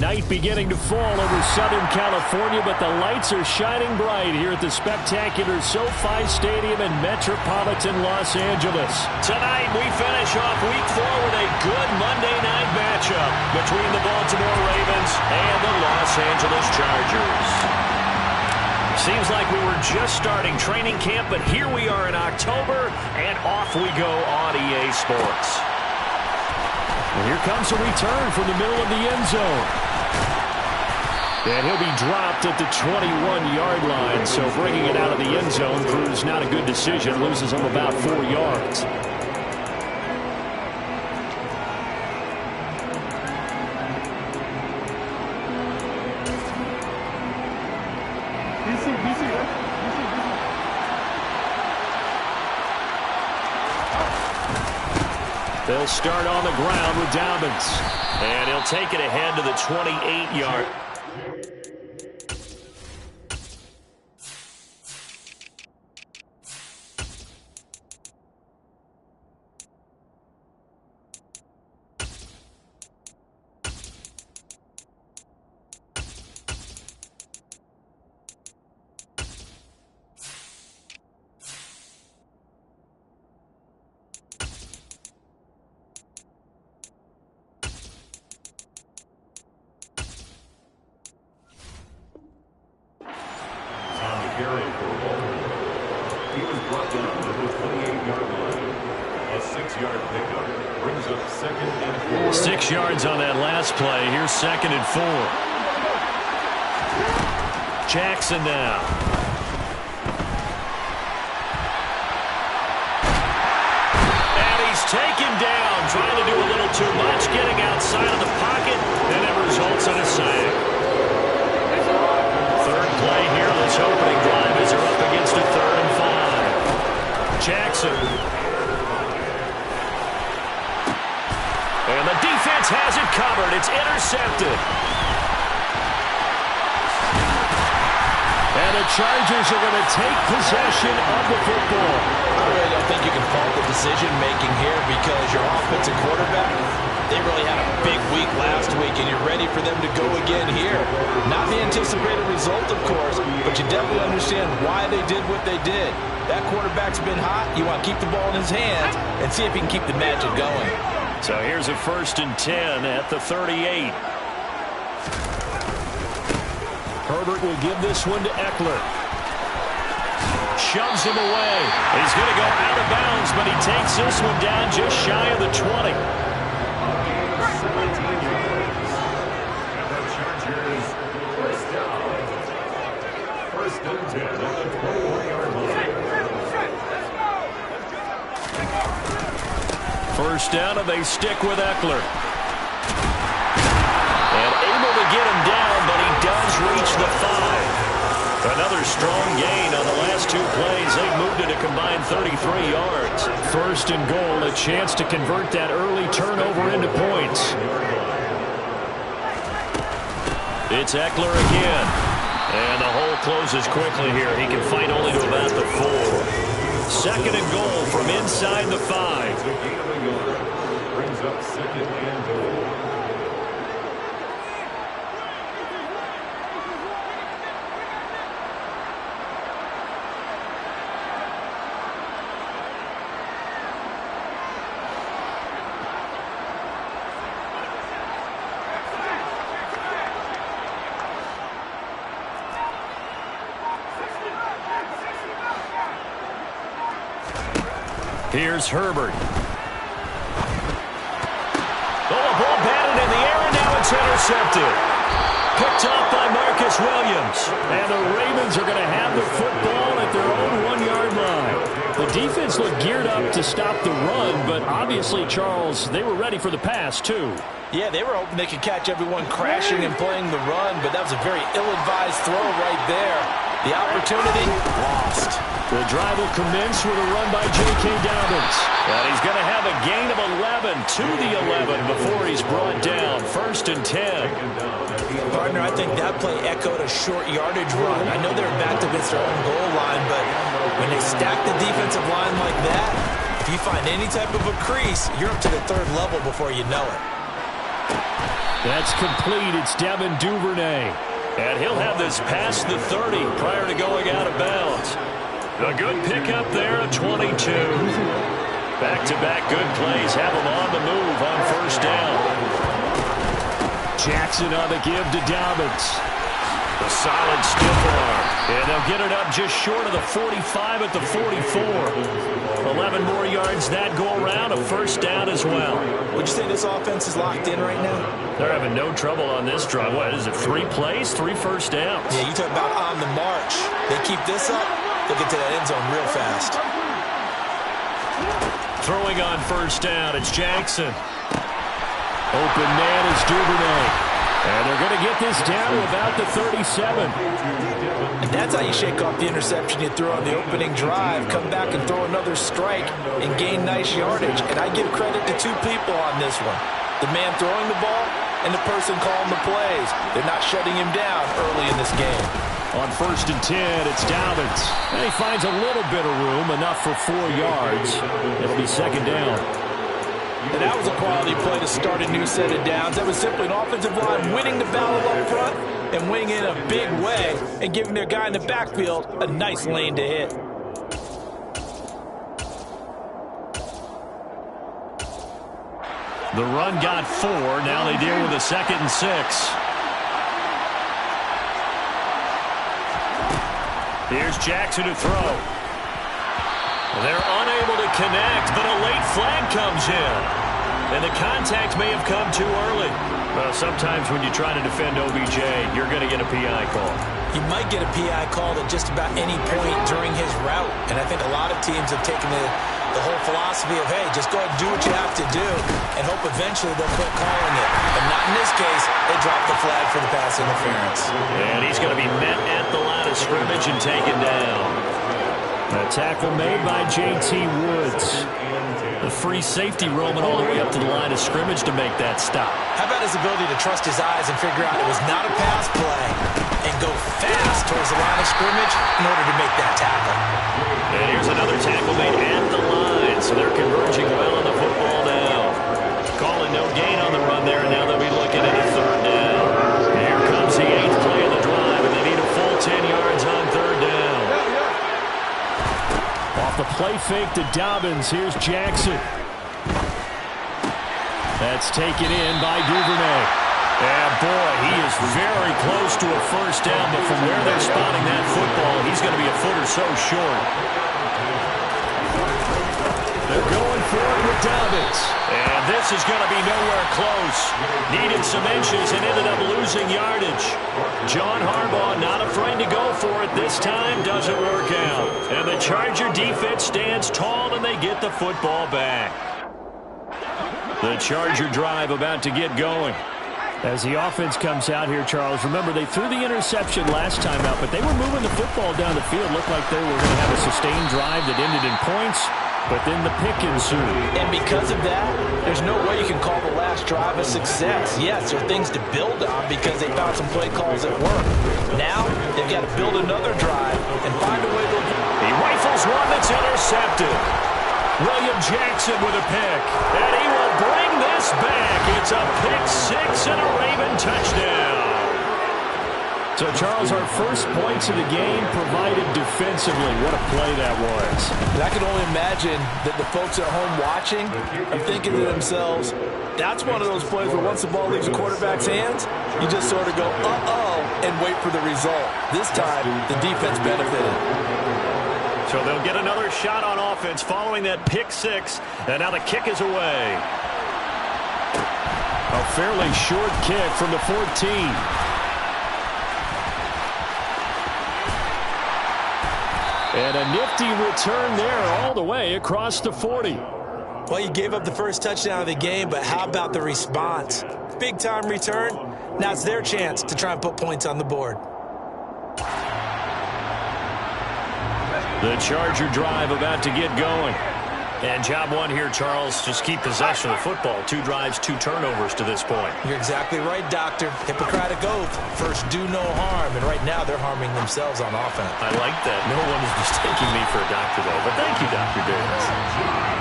Night beginning to fall over Southern California, but the lights are shining bright here at the spectacular SoFi Stadium in metropolitan Los Angeles. Tonight, we finish off Week 4 with a good Monday night matchup between the Baltimore Ravens and the Los Angeles Chargers. Seems like we were just starting training camp, but here we are in October, and off we go on EA Sports. And here comes a return from the middle of the end zone. And he'll be dropped at the 21-yard line, so bringing it out of the end zone proves not a good decision. Loses him about 4 yards. They'll start on the ground with Dobbins. And he'll take it ahead to the 28-yard. He was brought down to the 28-yard line. A 6-yard pickup brings up 2nd and 4. 6 yards on that last play. Here's 2nd and 4. Jackson now. And he's taken down, trying to do a little too much, getting outside of the pocket, and it results in a sack. Third play here, this opening drive as they're up against a 3rd and 5. Jackson. And the defense has it covered. It's intercepted. And the Chargers are going to take possession of the football. I really don't think you can fault the decision-making here because your offensive quarterback, they really had a big week last week, and you're ready for them to go again here. Not the anticipated result, of course, but you definitely understand why they did what they did. That quarterback's been hot. You want to keep the ball in his hands and see if he can keep the magic going. So here's a 1st and 10 at the 38. Herbert will give this one to Eckler. Shoves him away. He's going to go out of bounds, but he takes this one down just shy of the 20. First down, and they stick with Eckler. And able to get him down, but he does reach the 5. Another strong gain on the last 2 plays. They've moved it a combined 33 yards. 1st and goal, a chance to convert that early turnover into points. It's Eckler again. And the hole closes quickly here. He can fight only to about the 4. 2nd and goal from inside the 5. Brings up 2nd and goal. Here's Herbert. Oh, a ball batted in the air, and now it's intercepted. Picked off by Marcus Williams. And the Ravens are going to have the football at their own 1-yard line. The defense looked geared up to stop the run, but obviously, Charles, they were ready for the pass, too. Yeah, they were hoping they could catch everyone crashing and playing the run, but that was a very ill-advised throw right there. The opportunity lost. The drive will commence with a run by J.K. Dobbins. And he's going to have a gain of 11 to the 11 before he's brought down. 1st and 10. Partner, I think that play echoed a short yardage run. I know they're backed against their own goal line, but when they stack the defensive line like that, if you find any type of a crease, you're up to the 3rd level before you know it. That's complete. It's Devin Duvernay. And he'll have this past the 30 prior to going out of bounds. A good pickup there at 22. Back-to-back good plays have him on the move on first down. Jackson on the give to Dobbins. A solid stiff arm. And they'll get it up just short of the 45 at the 44. 11 more yards that go around. A first down as well. Would you say this offense is locked in right now? They're having no trouble on this drive. What is it, 3 plays, 3 first downs? Yeah, you talk about on the march. They keep this up, they'll get to that end zone real fast. Throwing on first down, it's Jackson. Open man is Duvernay. And they're going to get this down to about the 37. And that's how you shake off the interception you threw on the opening drive. Come back and throw another strike and gain nice yardage. And I give credit to 2 people on this one. The man throwing the ball and the person calling the plays. They're not shutting him down early in this game. On first and 10, it's Dobbins. And he finds a little bit of room, enough for 4 yards. It'll be second down. And that was a quality play to start a new set of downs. That was simply an offensive line winning the battle up front and winning in a big way and giving their guy in the backfield a nice lane to hit. The run got 4. Now they deal with a second and 6. Here's Jackson to throw. They're unable to connect, but a late flag comes in. And the contact may have come too early. Well, sometimes when you try to defend OBJ, you're going to get a PI call. You might get a PI call at just about any point during his route. And I think a lot of teams have taken the whole philosophy of, hey, just go ahead and do what you have to do and hope eventually they'll quit calling it. And not in this case. They dropped the flag for the pass interference. And he's going to be met at the line of scrimmage and taken down. A tackle made by J.T. Woods. The free safety roaming all the way up to the line of scrimmage to make that stop. How about his ability to trust his eyes and figure out it was not a pass play and go fast towards the line of scrimmage in order to make that tackle. And here's another tackle made at the line, so they're converging well on the football now. Calling no gain on the run there, and now they'll be looking at a third down. Here comes the 8th play of the drive, and they need a full 10 yards on third down. Off the play fake to Dobbins. Here's Jackson. That's taken in by Duvernay. And boy, he is very close to a first down, but from where they're spotting that football, he's going to be a foot or so short. They're going for it with Dobbins. And this is going to be nowhere close. Needed some inches and ended up losing yardage. John Harbaugh not afraid to go for it this time. Doesn't work out. And the Charger defense stands tall and they get the football back. The Charger drive about to get going. As the offense comes out here, Charles, remember they threw the interception last time out, but they were moving the football down the field. Looked like they were going to have a sustained drive that ended in points. But then the pick ensued. And because of that, there's no way you can call the last drive a success. Yes, there are things to build on because they found some play calls that work. Now, they've got to build another drive and find a way to... He rifles one that's intercepted. William Jackson with a pick. And he will bring this back. It's a pick 6 and a Raven touchdown. So, Charles, our first points of the game provided defensively. What a play that was. And I can only imagine that the folks at home watching are thinking to themselves, that's one of those plays where once the ball leaves the quarterback's hands, you just sort of go, uh-oh, and wait for the result. This time, the defense benefited. So they'll get another shot on offense following that pick 6, and now the kick is away. A fairly short kick from the 14. And a nifty return there all the way across the 40. Well, you gave up the first touchdown of the game, but how about the response? Big-time return. Now it's their chance to try and put points on the board. The Charger drive about to get going. And job one here, Charles, just keep possession of the football. 2 drives, 2 turnovers to this point. You're exactly right, Doctor. Hippocratic oath. First, do no harm. And right now, they're harming themselves on offense. I like that. No one is mistaking me for a doctor, though. But thank you, Dr. Davis.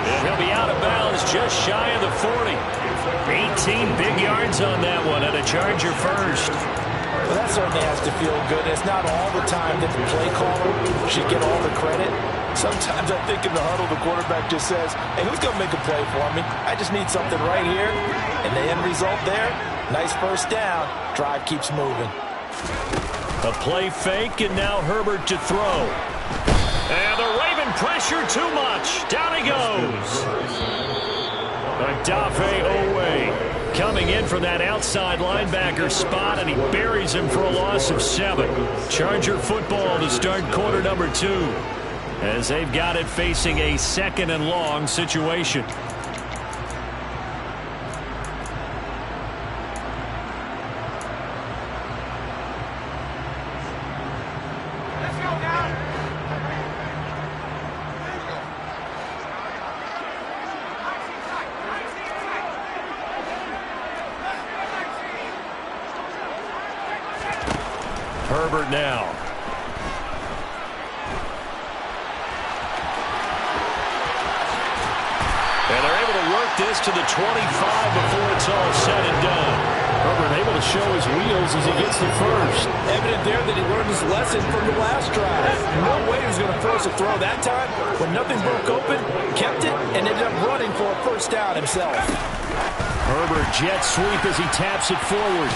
And he'll be out of bounds just shy of the 40. 18 19 big yards on that one, and a Charger first. Well, that certainly has to feel good. It's not all the time that the play caller should get all the credit. Sometimes I think in the huddle, the quarterback just says, hey, who's going to make a play for me? I just need something right here. And the end result there, nice first down. Drive keeps moving. A play fake, and now Herbert to throw. And the Raven pressure too much. Down he goes. Odafe Owe coming in from that outside linebacker spot, and he buries him for a loss of 7. Charger football to start quarter number 2, as they've got it facing a 2nd and long situation. Herbert now. And they're able to work this to the 25 before it's all said and done. Herbert able to show his wheels as he gets the first. Evident there that he learned his lesson from the last drive. No way he was going to force a throw that time. When nothing broke open, kept it, and ended up running for a first down himself. Herbert jet sweep as he taps it forward.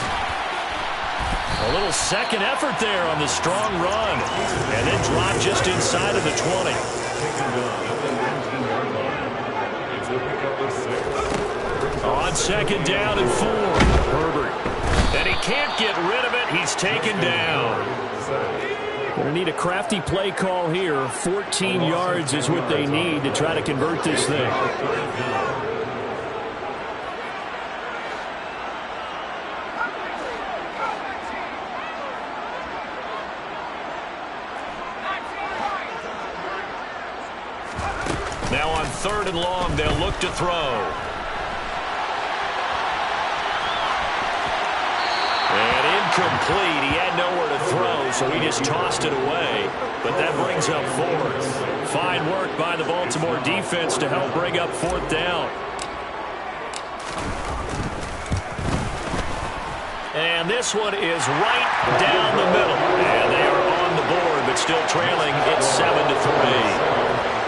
A little second effort there on the strong run. And then dropped just inside of the 20. On 2nd down and 4. Herbert. And he can't get rid of it. He's taken down. Going to need a crafty play call here. 14 yards is what they need to try to convert this thing. Now on 3rd and long, they'll look to throw. And incomplete. He had nowhere to throw, so he just tossed it away. But that brings up 4th. Fine work by the Baltimore defense to help bring up 4th down. And this one is right down the middle. And they are on the board, but still trailing. It's 7-3.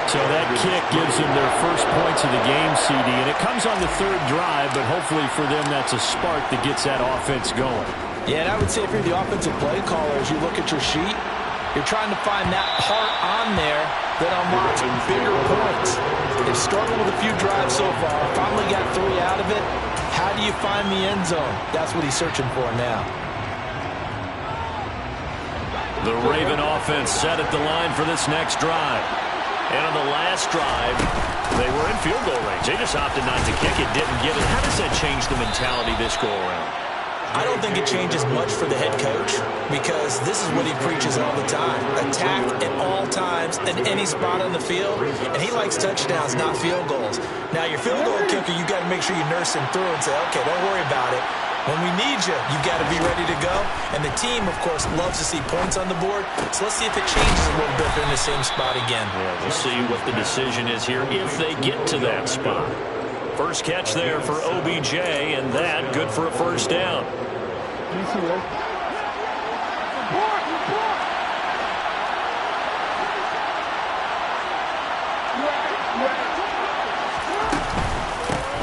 So that kick gives them their first points of the game, CD. And it comes on the 3rd drive, but hopefully for them that's a spark that gets that offense going. Yeah, and I would say if you're the offensive play caller, as you look at your sheet, you're trying to find that part on there that unlocks bigger points. They've struggled with a few drives so far. Finally got 3 out of it. How do you find the end zone? That's what he's searching for now. The Raven offense set at the line for this next drive. And on the last drive, they were in field goal range. They just opted not to kick it, didn't get it. How does that change the mentality this go-around? I don't think it changes much for the head coach, because this is what he preaches all the time. Attack at all times in any spot on the field, and he likes touchdowns, not field goals. Now, your field goal kicker, you got to make sure you nurse him through and say, okay, don't worry about it. When we need you, you got to be ready to go. And the team, of course, loves to see points on the board. So let's see if it changes a little bit if they're in the same spot again. Yeah, we'll see what the decision is here if they get to that spot. First catch there for OBJ, and that good for a first down.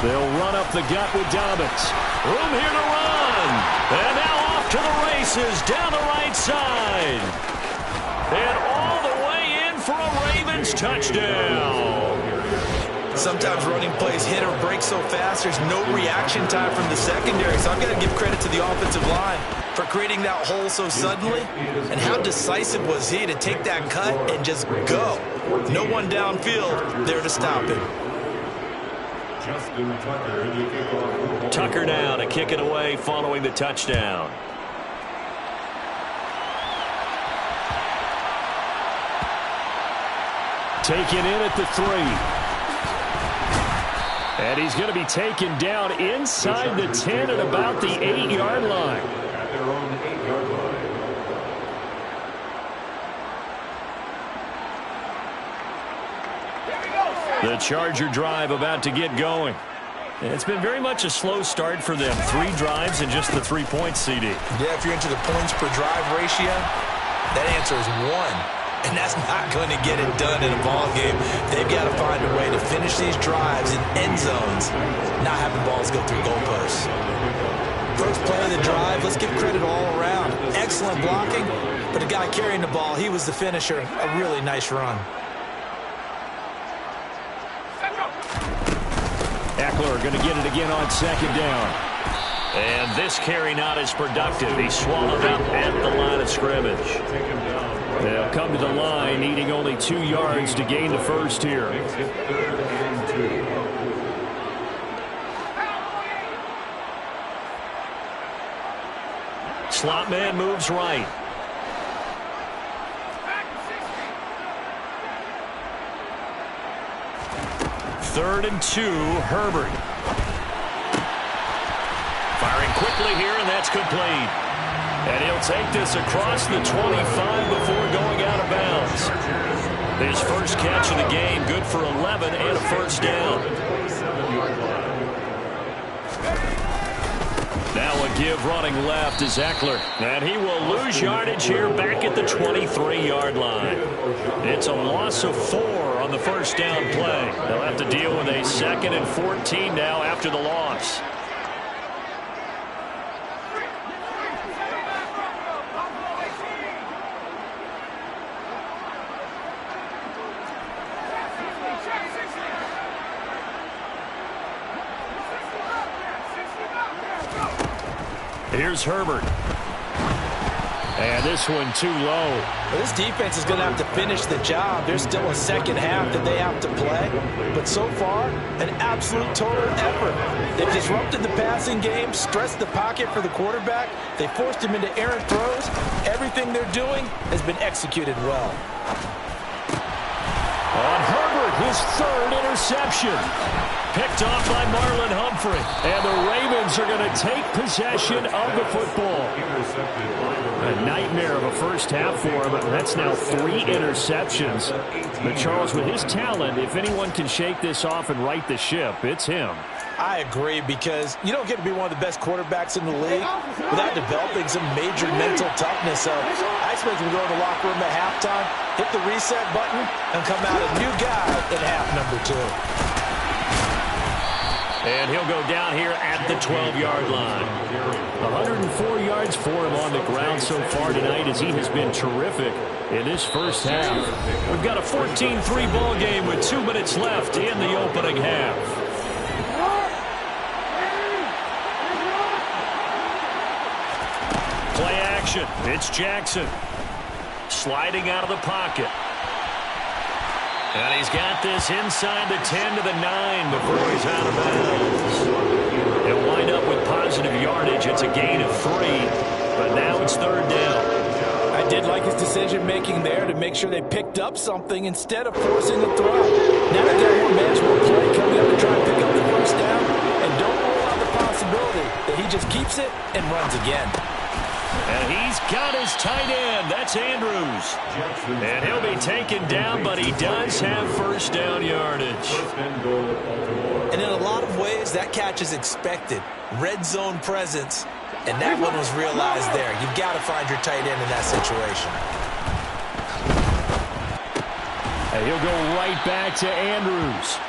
They'll run up the gut with Dobbins. Room here to run. And now off to the races down the right side. And all the way in for a Ravens touchdown. Sometimes running plays hit or break so fast, there's no reaction time from the secondary. So I've got to give credit to the offensive line for creating that hole so suddenly. And how decisive was he to take that cut and just go? No one downfield there to stop him. Tucker now to kick it away following the touchdown. Taken in at the 3. And he's going to be taken down inside the 10 at about the 8-yard line. At their own 8-yard line. The Charger drive about to get going. It's been very much a slow start for them. 3 drives and just the 3 points, CD. Yeah, if you're into the points per drive ratio, that answer is 1. And that's not going to get it done in a ball game. They've got to find a way to finish these drives in end zones, not having balls go through goalposts. First play of the drive, let's give credit all around. Excellent blocking, but the guy carrying the ball, he was the finisher. A really nice run. Eckler going to get it again on 2nd down. And this carry not as productive. He's swallowed up at the line of scrimmage. They'll come to the line, needing only 2 yards to gain the first here. Slot man moves right. Third and 2, Herbert. Firing quickly here, and that's complete. And he'll take this across the 25 before going out of bounds. His first catch of the game, good for 11 and a first down. Now a give running left is Eckler. And he will lose yardage here back at the 23-yard line. It's a loss of 4 on the first down play. They'll have to deal with a 2nd and 14 now after the loss. Here's Herbert. And this one too low. Well, this defense is going to have to finish the job. There's still a second half that they have to play. But so far, an absolute total effort. They've disrupted the passing game, stressed the pocket for the quarterback. They forced him into errant throws. Everything they're doing has been executed well. On Herbert, his 3rd interception. Picked off by Marlon Humphrey. And the Ravens are going to take possession of the football. A nightmare of a first half for him. That's now 3 interceptions. But Charles, with his talent, if anyone can shake this off and right the ship, it's him. I agree, because you don't get to be one of the best quarterbacks in the league without developing some major mental toughness. So I expect him to go in the locker room at halftime, hit the reset button, and come out a new guy in half number 2. And he'll go down here at the 12-yard line. 104 yards for him on the ground so far tonight, as he has been terrific in this first half. We've got a 14-3 ball game with 2 minutes left in the opening half. Play action. It's Jackson. Sliding out of the pocket. And he's got this inside the 10 to the 9 before he's out of bounds. He'll wind up with positive yardage. It's a gain of 3, but now it's 3rd down. I did like his decision-making there to make sure they picked up something instead of forcing the throw. Now they've got more manageable play coming up to try and pick up the first down, and don't rule out the possibility that he just keeps it and runs again. And he's got his tight end. That's Andrews. And he'll be taken down, but he does have first down yardage. And in a lot of ways, that catch is expected. Red zone presence. And that one was realized there. You've got to find your tight end in that situation. And he'll go right back to Andrews.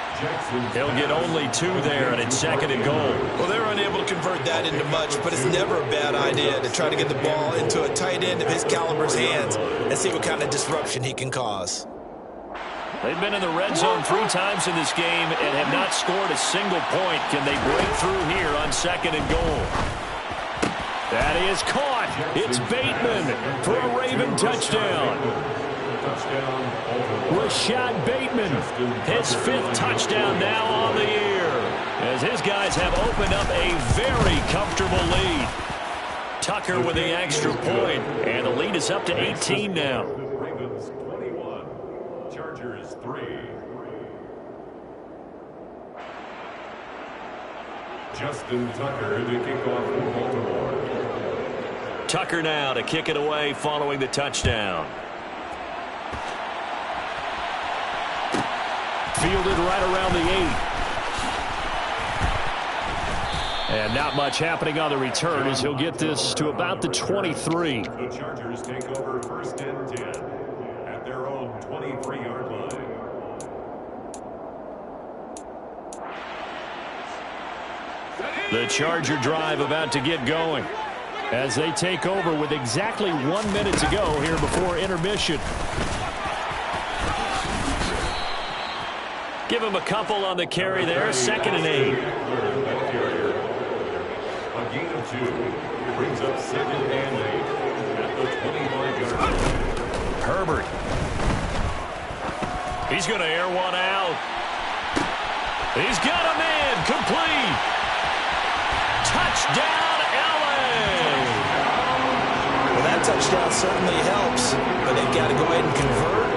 He'll get only 2 there, and it's 2nd and goal. Well, they're unable to convert that into much, but it's never a bad idea to try to get the ball into a tight end of his caliber's hands and see what kind of disruption he can cause. They've been in the red zone 3 times in this game and have not scored a single point. Can they break through here on 2nd and goal? That is caught. It's Bateman for a Raven touchdown. Rashad Bateman, his 5th touchdown now on the year, as his guys have opened up a very comfortable lead. Tucker with the extra point, and the lead is up to 18 now. Ravens 21, Chargers 3. Justin Tucker to kick off for Baltimore. Tucker now to kick it away following the touchdown. Fielded right around the 8. And not much happening on the return as he'll get this to about the 23. The Chargers take over 1st and 10 at their own 23-yard line. The Charger drive about to get going as they take over with exactly 1 minute to go here before intermission. Give him a couple on the carry there. 2nd and 8. A gain of 2 brings up 2nd and 8 at the 25-yard line. Herbert. He's going to air one out. He's got a man. Complete. Touchdown, LA. Well, that touchdown certainly helps, but they've got to go ahead and convert,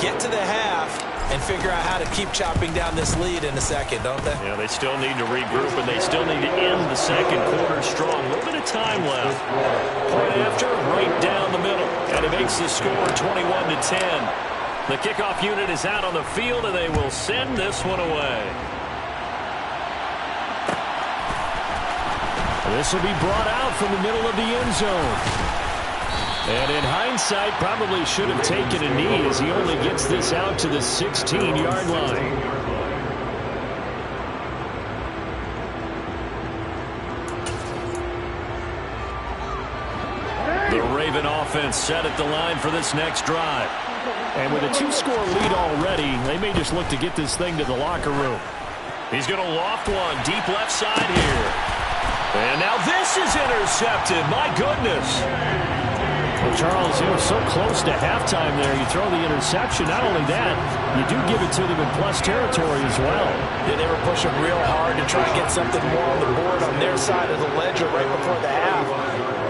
get to the half, and figure out how to keep chopping down this lead in the second, don't they? Yeah, they still need to regroup, and they still need to end the second quarter strong. A little bit of time left. Point after, right down the middle. And it makes the score 21-10. The kickoff unit is out on the field, and they will send this one away. This will be brought out from the middle of the end zone. And in hindsight, probably should have taken a knee as he only gets this out to the 16-yard line. The Raven offense set at the line for this next drive. And with a 2-score lead already, they may just look to get this thing to the locker room. He's going to loft one deep left side here. And now this is intercepted. My goodness. Well, Charles, you were so close to halftime there. You throw the interception. Not only that, you do give it to them in plus territory as well. Yeah, they were pushing real hard to try and get something more on the board on their side of the ledger right before the half.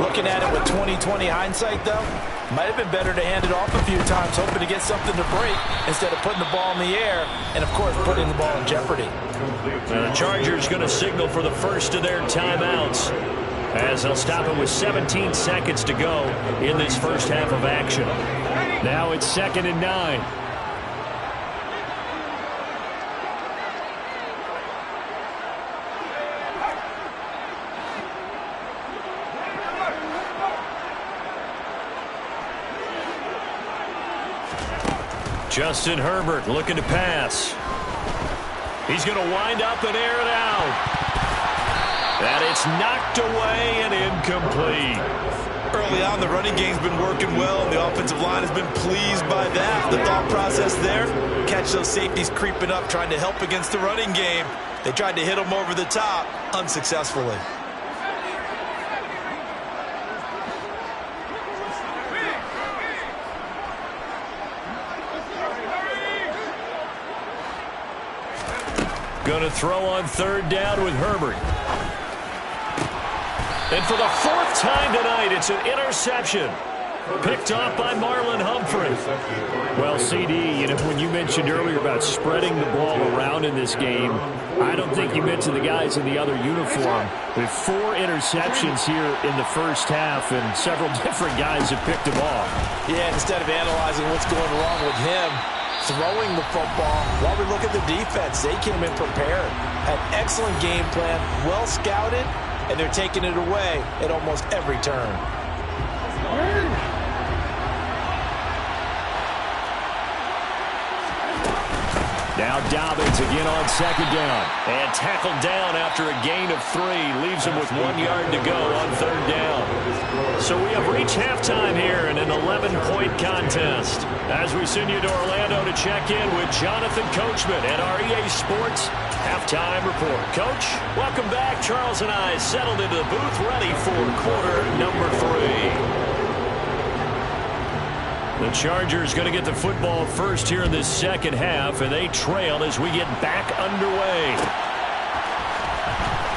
Looking at it with 20/20 hindsight, though, might have been better to hand it off a few times, hoping to get something to break instead of putting the ball in the air and, of course, putting the ball in jeopardy. And the Chargers going to signal for the first of their timeouts as they'll stop it with 17 seconds to go in this first half of action. Now it's 2nd and 9. Justin Herbert looking to pass. He's going to wind up and air it out. And it's knocked away and incomplete. Early on, the running game's been working well, and the offensive line has been pleased by that. The thought process there, catch those safeties creeping up, trying to help against the running game. They tried to hit them over the top, unsuccessfully. Going to throw on 3rd down with Herbert. And for the 4th time tonight, it's an interception. Picked off by Marlon Humphrey. Well, CD, when you mentioned earlier about spreading the ball around in this game, I don't think you mentioned the guys in the other uniform. With 4 interceptions here in the first half, and several different guys have picked them off. Yeah, instead of analyzing what's going wrong with him, throwing the football, while we look at the defense, they came in prepared. Had excellent game plan, well scouted, and they're taking it away at almost every turn. Now Dobbins again on 2nd down. And tackled down after a gain of 3. Leaves him with 1 yard to go on 3rd down. So we have reached halftime here in an 11-point contest. As we send you to Orlando to check in with Jonathan Coachman at our EA Sports Halftime Report. Coach, welcome back. Charles and I settled into the booth ready for quarter number 3. The Chargers going to get the football first here in this second half, and they trail as we get back underway.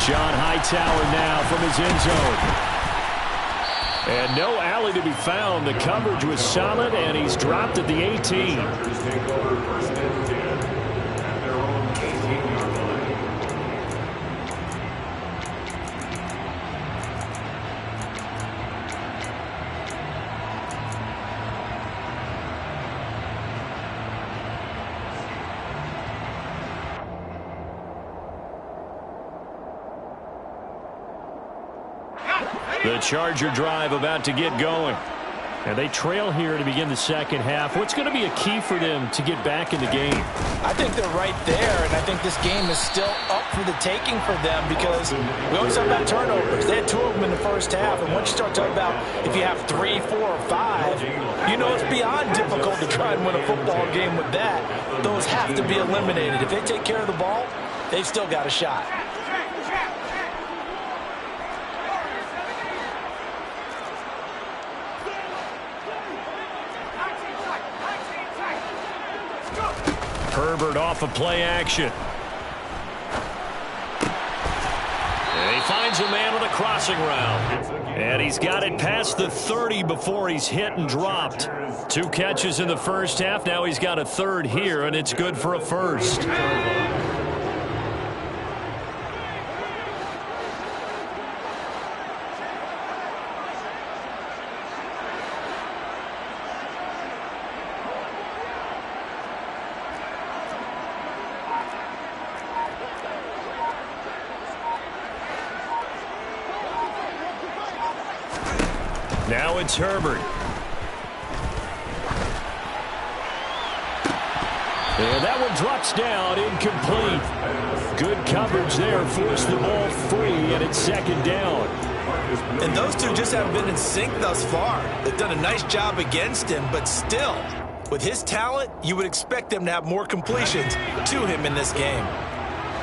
John Hightower now from his end zone. And no alley to be found. The coverage was solid, and he's dropped at the 18. The Charger drive about to get going. And they trail here to begin the second half. What's going to be a key for them to get back in the game? I think they're right there, and I think this game is still up for the taking for them because we always talk about turnovers. They had 2 of them in the first half, and once you start talking about if you have 3, 4, or 5, you know it's beyond difficult to try and win a football game with that. Those have to be eliminated. If they take care of the ball, they've still got a shot. Herbert off of play action. And he finds a man with a crossing route. And he's got it past the 30 before he's hit and dropped. 2 catches in the first half. Now he's got a third here, and it's good for a first. Now it's Herbert. And that one drops down, incomplete. Good coverage there, forced the ball free, and it's second down. And those two just haven't been in sync thus far. They've done a nice job against him, but still, with his talent, you would expect them to have more completions to him in this game.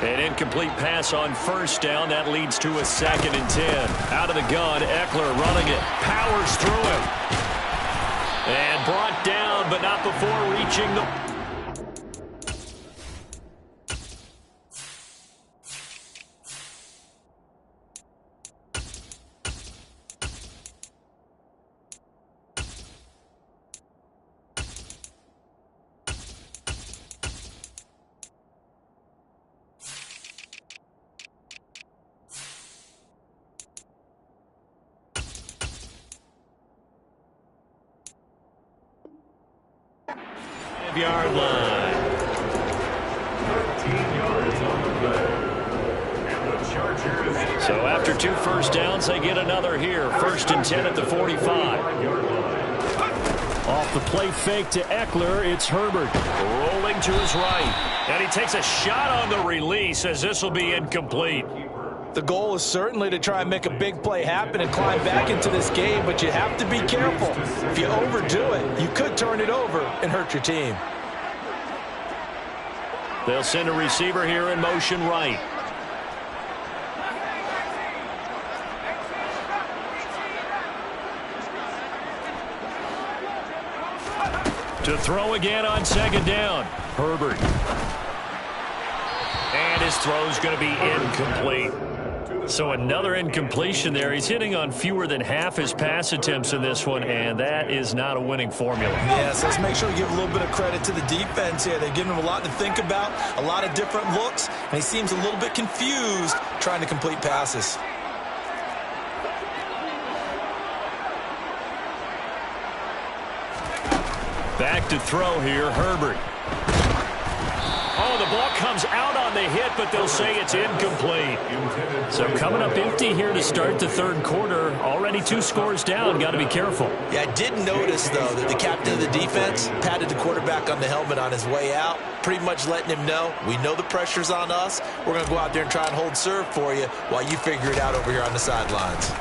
An incomplete pass on first down. That leads to a 2nd and 10. Out of the gun, Eckler running it. Powers through him. And brought down, but not before reaching the... yard line. 13 yards on the play. And the Chargers. So after 2 first downs, they get another here. 1st and 10 at the 45. Off the play fake to Eckler, it's Herbert. Rolling to his right. And he takes a shot on the release as this will be incomplete. The goal is certainly to try and make a big play happen and climb back into this game, but you have to be careful. If you overdo it, you could turn it over and hurt your team. They'll send a receiver here in motion right. To throw again on 2nd down. Herbert. And his throw's going to be incomplete. So another incompletion there. He's hitting on fewer than half his pass attempts in this one, and that is not a winning formula. Yes, let's make sure we give a little bit of credit to the defense here. They've given him a lot to think about, a lot of different looks, and he seems a little bit confused trying to complete passes. Back to throw here, Herbert. Oh, the ball comes out on the hit, but they'll say it's incomplete. So coming up empty here to start the 3rd quarter. Already 2 scores down. Got to be careful. Yeah, I did notice, though, that the captain of the defense patted the quarterback on the helmet on his way out, pretty much letting him know, we know the pressure's on us. We're going to go out there and try and hold serve for you while you figure it out over here on the sidelines.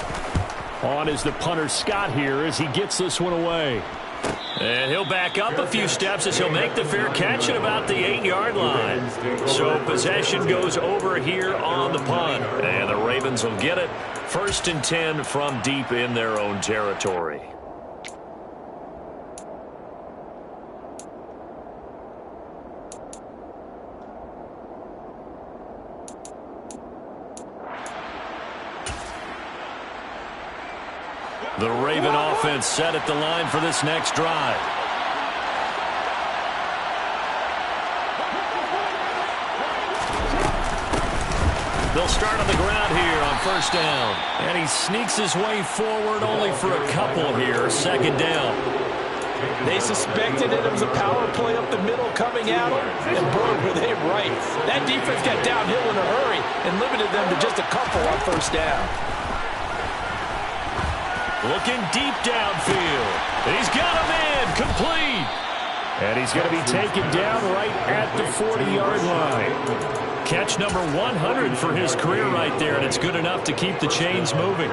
On is the punter, Scott, here as he gets this one away. And he'll back up a few steps as he'll make the fair catch at about the 8-yard line. So possession goes over here on the punt. And the Ravens will get it. 1st and 10 from deep in their own territory. The Raven offense set at the line for this next drive. They'll start on the ground here on 1st down. And he sneaks his way forward only for a couple here. 2nd down. They suspected it was a power play up the middle coming at them, and boy, were they right. That defense got downhill in a hurry and limited them to just a couple on 1st down. Looking deep downfield. He's got him in. Complete. And he's going to be taken down right at the 40-yard line. Catch number 100 for his career right there, and it's good enough to keep the chains moving.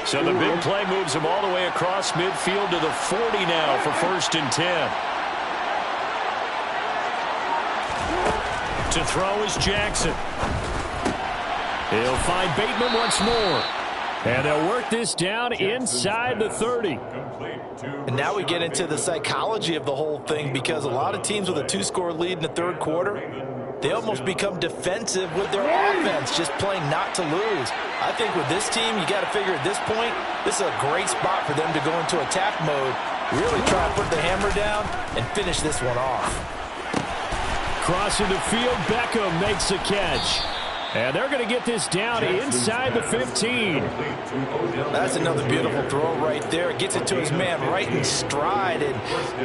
So the big play moves him all the way across midfield to the 40 now for 1st and 10. To throw is Jackson. He'll find Bateman once more. And they'll work this down inside the 30. And now we get into the psychology of the whole thing, because a lot of teams with a 2-score lead in the third quarter, they almost become defensive with their offense, just playing not to lose. I think with this team, you got to figure at this point, this is a great spot for them to go into attack mode, really try to put the hammer down and finish this one off. Crossing the field, Beckham makes a catch. And they're going to get this down inside the 15. That's another beautiful throw right there. Gets it to his man right in stride. And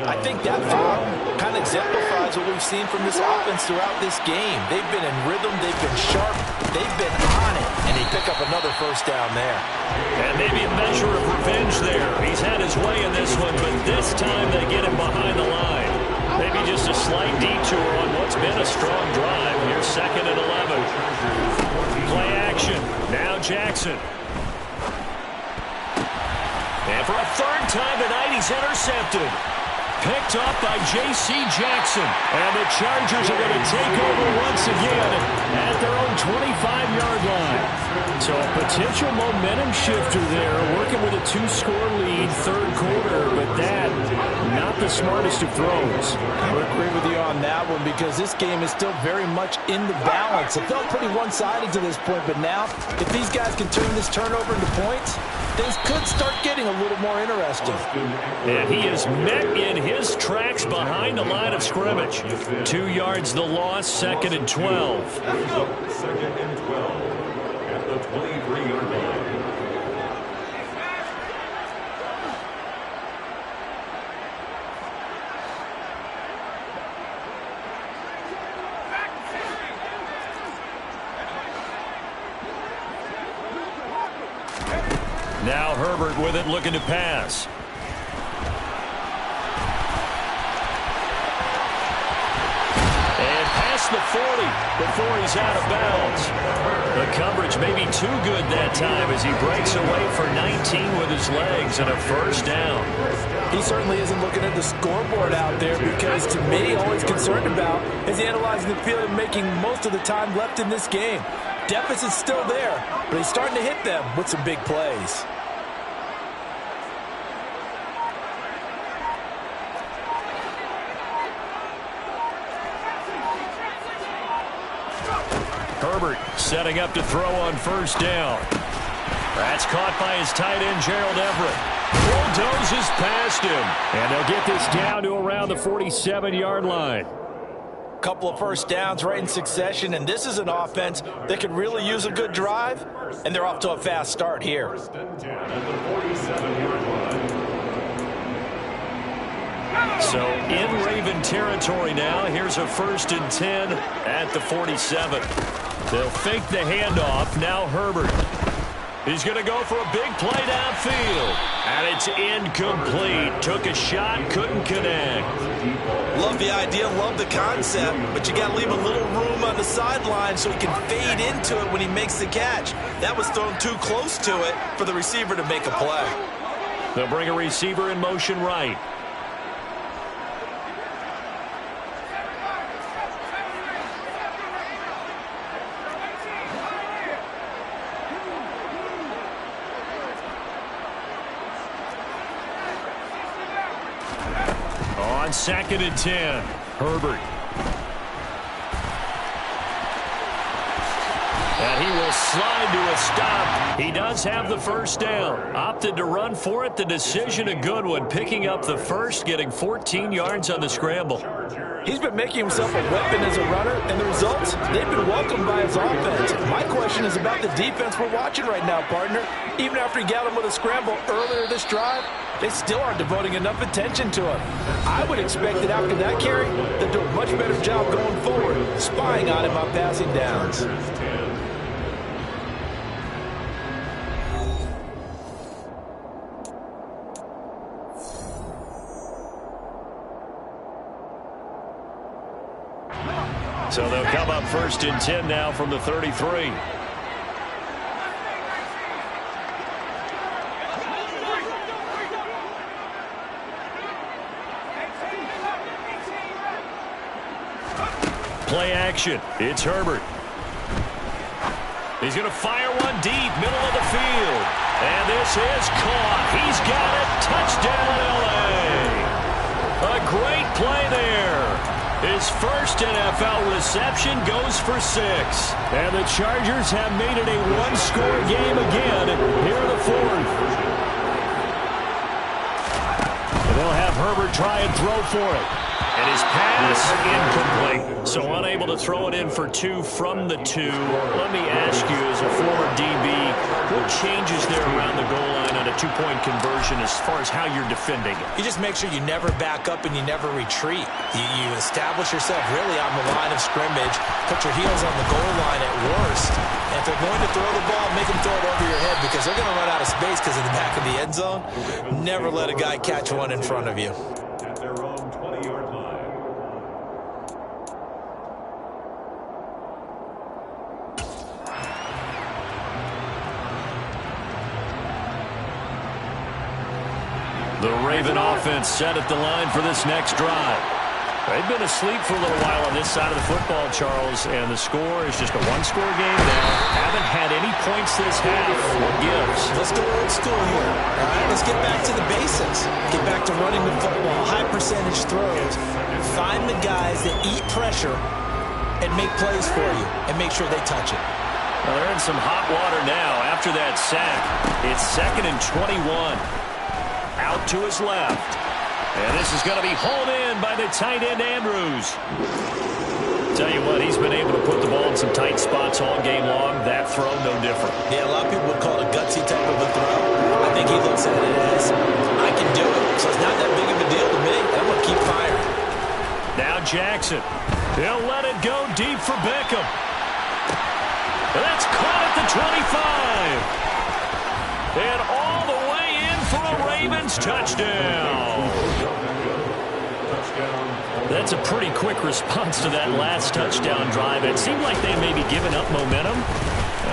I think that throw kind of exemplifies what we've seen from this offense throughout this game. They've been in rhythm. They've been sharp. They've been on it. And they pick up another first down there. And maybe a measure of revenge there. He's had his way in this one, but this time they get him behind the line. Maybe just a slight detour on what's been a strong drive. Here's 2nd and 11. Play action. Now Jackson. And for a 3rd time tonight, he's intercepted. Picked off by J.C. Jackson. And the Chargers are going to take over once again at their own 25-yard line. So a potential momentum shifter there, working with a 2-score lead, third quarter, but that, not the smartest of throws. I would agree with you on that one, because this game is still very much in the balance. It felt pretty one-sided to this point, but now, if these guys can turn this turnover into points, things could start getting a little more interesting. And he is met in his tracks behind the line of scrimmage. 2 yards the loss, 2nd and 12. 2nd and 12 at the 23-yard line. Now Herbert with it, looking to pass. And past the 40 before he's out of bounds. The coverage may be too good that time as he breaks away for 19 with his legs and a first down. He certainly isn't looking at the scoreboard out there, because to me, all he's concerned about is analyzing the field and making most of the time left in this game. Deficit's still there, but he's starting to hit them with some big plays. Herbert setting up to throw on first down. That's caught by his tight end, Gerald Everett. Bulldozes past him. And they'll get this down to around the 47-yard line. Couple of first downs right in succession, and this is an offense that could really use a good drive, and they're off to a fast start here. So in Raven territory now. Here's a 1st and 10 at the 47. They'll fake the handoff. Now Herbert. He's going to go for a big play downfield. And it's incomplete. Took a shot, couldn't connect. Love the idea, love the concept, but you got to leave a little room on the sideline so he can fade into it when he makes the catch. That was thrown too close to it for the receiver to make a play. They'll bring a receiver in motion right. On 2nd and 10, Herbert. And he will slide to a stop. He does have the first down. Opted to run for it. The decision a good one. Picking up the first, getting 14 yards on the scramble. He's been making himself a weapon as a runner, and the results, they've been welcomed by his offense. My question is about the defense we're watching right now, partner. Even after he got him with a scramble earlier this drive, they still aren't devoting enough attention to him. I would expect that after that carry, they'll do a much better job going forward, spying on him on passing downs. So they'll come up 1st and 10 now from the 33. Play action. It's Herbert. He's going to fire one deep, middle of the field. And this is caught. He's got it. Touchdown, L.A. A great play there. His first NFL reception goes for 6. And the Chargers have made it a one-score game again here in the 4th. And they'll have Herbert try and throw for it. And his pass incomplete. So unable to throw it in for 2 from the 2. Let me ask you, as a former DB, what changes there around the goal line on a 2-point conversion as far as how you're defending it? You just make sure you never back up and you never retreat. You establish yourself really on the line of scrimmage. Put your heels on the goal line at worst. And if they're going to throw the ball, make them throw it over your head because they're going to run out of space because of the back of the end zone. Never let a guy catch one in front of you. At their own 20-yard line. The Raven offense set at the line for this next drive. They've been asleep for a little while on this side of the football, Charles, and the score is just a one-score game now. Haven't had any points this half. What gives? Let's go old school here. All right, let's get back to the basics. Get back to running the football, high percentage throws. Find the guys that eat pressure and make plays for you and make sure they touch it. Well, they're in some hot water now after that sack. It's 2nd and 21. Out to his left. And this is going to be hauled in by the tight end, Andrews. Tell you what, he's been able to put the ball in some tight spots all game long. That throw, no different. Yeah, a lot of people would call it a gutsy type of a throw. I think he looks at it as, I can do it. So it's not that big of a deal to me. I'm going to keep firing. Now Jackson. He'll let it go deep for Beckham. And that's caught at the 25. And all the way in for a Ravens touchdown. That's a pretty quick response to that last touchdown drive. It seemed like they may be giving up momentum.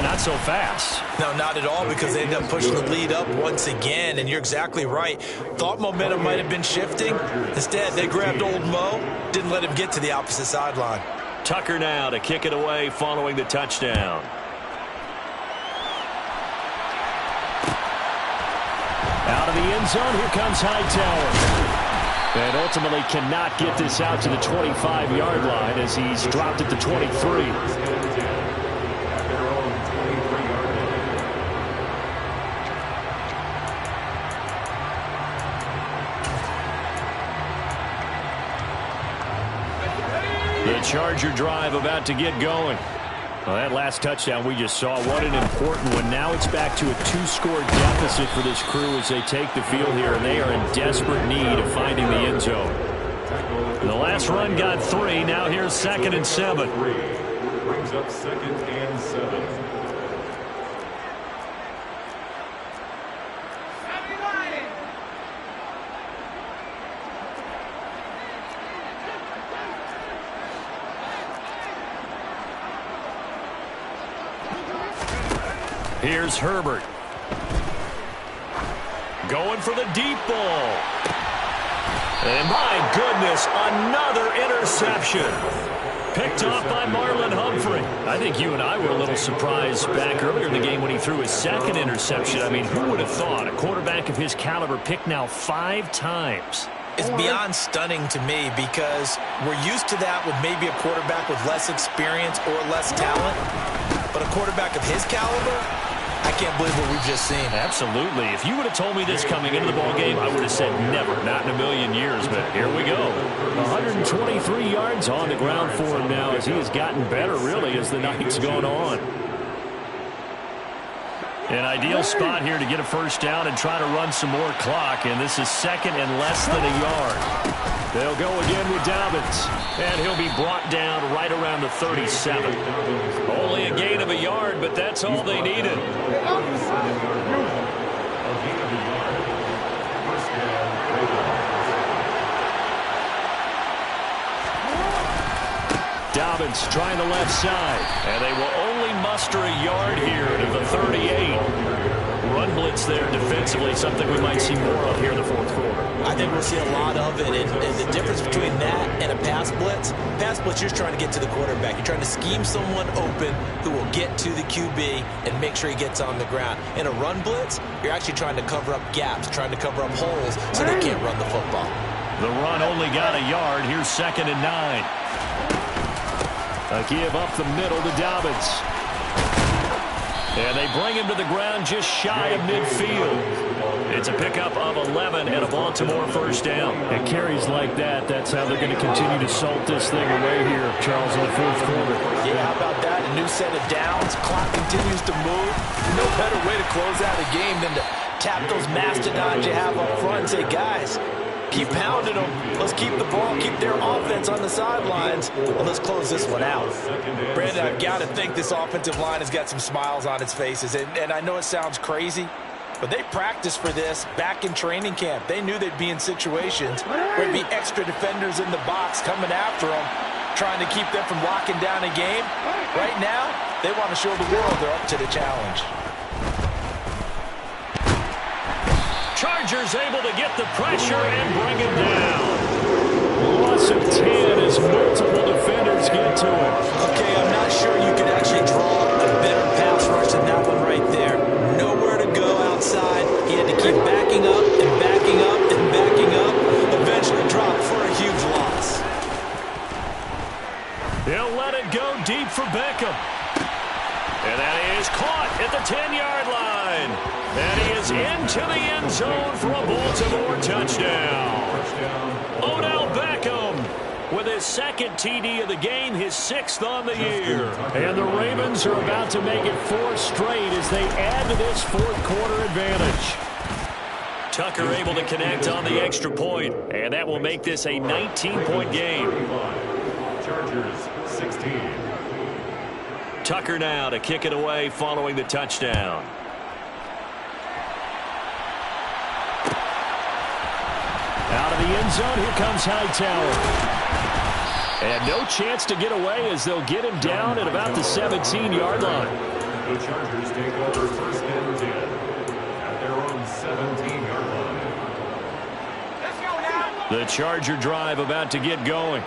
Not so fast. No, not at all, because they ended up pushing the lead up once again, and you're exactly right. Thought momentum might have been shifting. Instead, they grabbed old Mo, didn't let him get to the opposite sideline. Tucker now to kick it away following the touchdown. Out of the end zone, here comes Hightower. And ultimately cannot get this out to the 25-yard line as he's dropped at the 23. The Charger drive about to get going. Well, that last touchdown we just saw, what an important one. Now it's back to a 2-score deficit for this crew as they take the field here, and they are in desperate need of finding the end zone. And the last run got 3. Now here's 2nd and 7. Brings up 2nd and 7. Here's Herbert. Going for the deep ball. And my goodness, another interception. Picked off by Marlon Humphrey. I think you and I were a little surprised back earlier in the game when he threw his 2nd interception. I mean, who would have thought a quarterback of his caliber picked now 5 times? It's beyond stunning to me because we're used to that with maybe a quarterback with less experience or less talent. But a quarterback of his caliber, I can't believe what we've just seen. Absolutely. If you would have told me this coming into the ballgame, I would have said never, not in a million years. But here we go. 123 yards on the ground for him now as he has gotten better, really, as the night's gone on. An ideal spot here to get a first down and try to run some more clock. And this is 2nd and less than a yard. They'll go again with Dobbins. And he'll be brought down right around the 37. Only a gain of a yard, but that's all they needed. Ravens trying the left side. And they will only muster a yard here to the 38. Run blitz there defensively, something we might see more of here in the fourth quarter. I think we'll see a lot of it, and the difference between that and a pass blitz, you're trying to get to the quarterback. You're trying to scheme someone open who will get to the QB and make sure he gets on the ground. In a run blitz, you're actually trying to cover up gaps, trying to cover up holes so they can't run the football. The run only got a yard. Here's 2nd and 9. A give up the middle to Dobbins. And they bring him to the ground just shy of midfield. It's a pickup of 11 and a Baltimore first down. And carries like that, that's how they're going to continue to salt this thing away here, Charles, in the fourth quarter. Yeah, how about that? A new set of downs. Clock continues to move. No better way to close out a game than to tap those mastodons you have up front and say, guys, keep pounding them. Let's keep the ball, keep their offense on the sidelines, and let's close this one out. Brandon, I've got to think this offensive line has got some smiles on its faces, and I know it sounds crazy, but they practiced for this back in training camp. They knew they'd be in situations where there'd be extra defenders in the box coming after them, trying to keep them from locking down a game. Right now, they want to show the world they're up to the challenge. Chargers able to get the pressure and bring him down. Loss of 10 as multiple defenders get to him. Okay, I'm not sure you could actually draw a better pass rush than that one right there. Nowhere to go outside. He had to keep backing up and backing up and backing up. Eventually dropped for a huge loss. He'll let it go deep for Beckham. And that is caught at the 10-yard line. And he is into the end zone for a Baltimore touchdown. Odell Beckham with his 2nd TD of the game, his 6th on the year. And the Ravens are about to make it 4 straight as they add to this fourth quarter advantage. Tucker able to connect on the extra point, and that will make this a 19-point game. Chargers 16. Tucker now to kick it away following the touchdown. Out of the end zone, here comes Hightower. And no chance to get away as they'll get him down at about the 17-yard line. The Chargers take over 1st and 10 at their own 17-yard line. Let's go now. The Charger drive about to get going.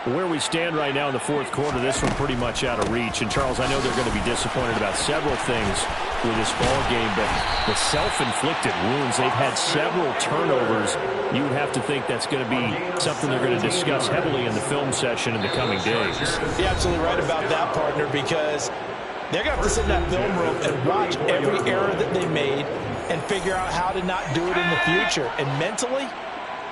Where we stand right now in the fourth quarter, this one pretty much out of reach. And, Charles, I know they're going to be disappointed about several things with this ball game, but the self-inflicted wounds, they've had several turnovers. You have to think that's going to be something they're going to discuss heavily in the film session in the coming days. You're absolutely right about that, partner, because they're going to have to sit in that film room and watch every error that they made and figure out how to not do it in the future. And mentally,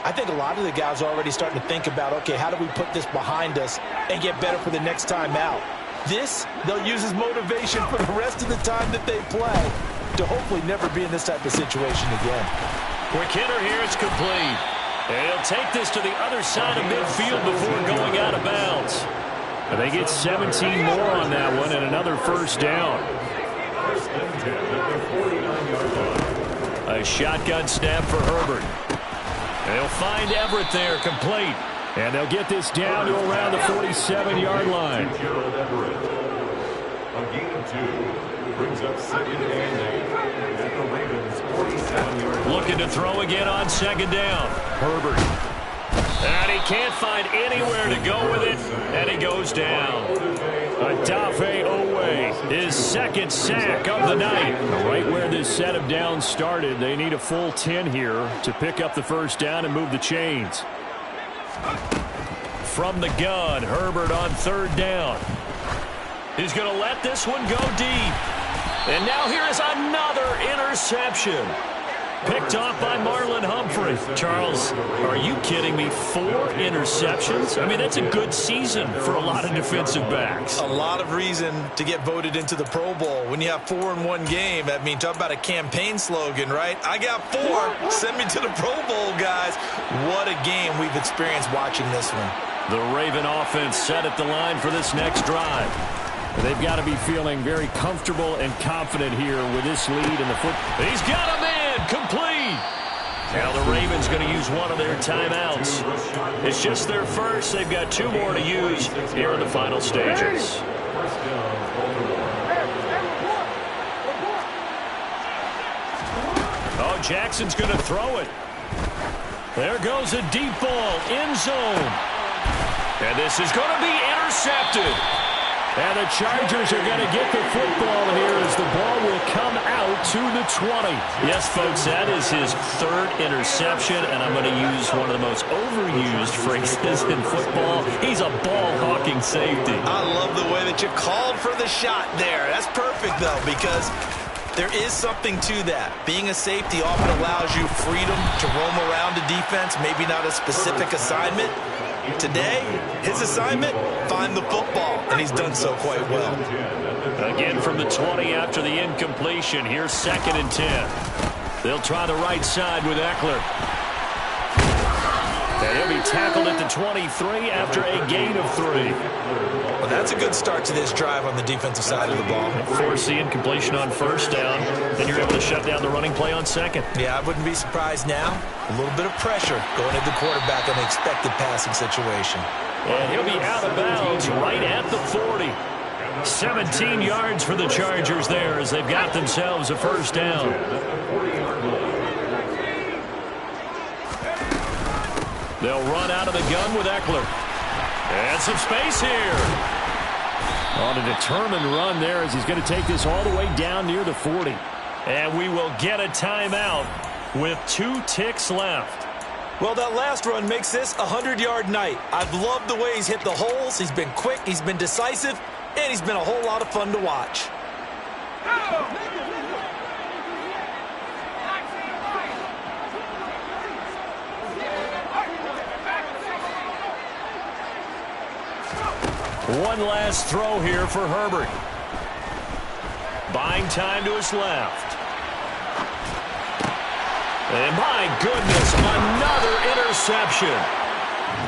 I think a lot of the guys are already starting to think about, okay, how do we put this behind us and get better for the next time out? This, they'll use as motivation for the rest of the time that they play to hopefully never be in this type of situation again. Quick hitter here, it's complete. And he'll take this to the other side of midfield before going out of bounds. And they get 17 more on that one and another first down. 1st and 10 at the 49-yard line. A shotgun snap for Herbert. They'll find Everett there, complete. And they'll get this down to around the 47-yard line. Gerald Everett. A gain of 2 brings up 2nd and 8 at the Ravens' 47-yard line. Looking to throw again on 2nd down. Herbert. And he can't find anywhere to go with it. And he goes down. Odafe Owe, his 2nd sack of the night. Right where this set of downs started, they need a full 10 here to pick up the first down and move the chains. From the gun, Herbert on 3rd down. He's going to let this one go deep. And now here is another interception. Picked off by Marlon Humphrey. Charles, are you kidding me? 4 interceptions? I mean, that's a good season for a lot of defensive backs. A lot of reason to get voted into the Pro Bowl. When you have 4 in one game, I mean, talk about a campaign slogan, right? I got 4. Send me to the Pro Bowl, guys. What a game we've experienced watching this one. The Raven offense set at the line for this next drive. They've got to be feeling very comfortable and confident here with this lead in the foot. He's got him in, complete. Now the Ravens going to use one of their timeouts. It's just their first. They've got 2 more to use here in the final stages. Oh, Jackson's going to throw it. There goes a deep ball, end zone. And this is going to be intercepted. And the Chargers are going to get the football here as the ball will come out to the 20. Yes, folks, that is his 3rd interception, and I'm going to use one of the most overused phrases in football. He's a ball-hawking safety. I love the way that you called for the shot there. That's perfect, though, because there is something to that. Being a safety often allows you freedom to roam around the defense, maybe not a specific assignment. Today, his assignment, find the football, and he's done so quite well. Again from the 20 after the incompletion. Here's 2nd and 10. They'll try the right side with Eckler. And he'll be tackled at the 23 after a gain of 3. Well, that's a good start to this drive on the defensive side of the ball. Force the incompletion on 1st down. Then you're able to shut down the running play on 2nd. Yeah, I wouldn't be surprised now. A little bit of pressure going into the quarterback on the expected passing situation. And he'll be out of bounds right at the 40. 17 yards for the Chargers there as they've got themselves a 1st down. They'll run out of the gun with Eckler. And some space here. On a determined run there as he's going to take this all the way down near the 40. And we will get a timeout with 2 ticks left. Well, that last run makes this a 100-yard night. I've loved the way he's hit the holes. He's been quick, he's been decisive, and he's been a whole lot of fun to watch. One last throw here for Herbert. Buying time to his left. And my goodness, another interception.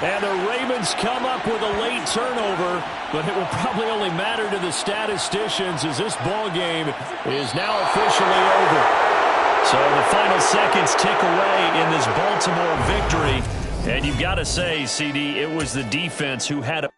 And the Ravens come up with a late turnover, but it will probably only matter to the statisticians as this ball game is now officially over. So the final seconds tick away in this Baltimore victory. And you've got to say, CD, it was the defense who had a